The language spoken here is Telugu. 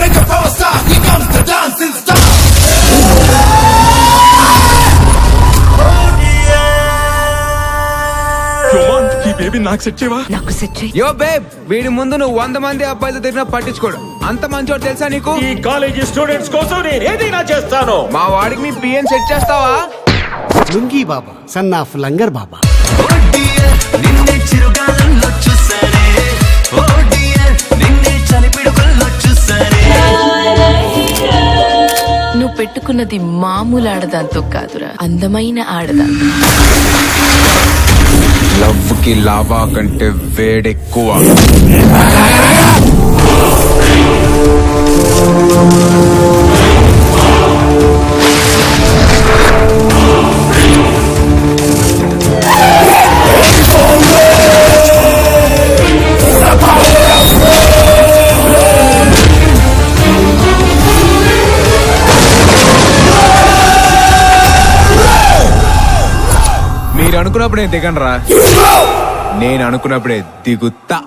make a power star. Here comes the dancing star. ఈ బేబీ నాకు సెట్ చేయవా? నాకు సెట్ చేయి. యో బేబ్, వీడి ముందు నువ్వు 100 మంది అబ్బాయిలతో తిరిగినా పట్టించుకోడు. అంత మంచోడు తెలుసా నీకు? ఈ కాలేజీ స్టూడెంట్స్ కోసం నేను ఏదైనా చేస్తాను. మా వాడికి మీ పిఎన్ సెట్ చేస్తావా? లుంగీ బాబా, సన్ ఆఫ్ లంగర్ బాబా. నిన్నే చిరుగాలంలో చూసానే, ఓ డియర్ నిన్నే చలిపిడుగుల్లో చూసానే. నువ్వు పెట్టుకున్నది మామూలు ఆడదాంతో కాదురా, అందమైన ఆడదాంతో. లవ్ కి లావా కంటే వేడెక్కువ. మీరు అనుకున్నప్పుడే దిగండ్రా, నేను అనుకున్నప్పుడే దిగుతా.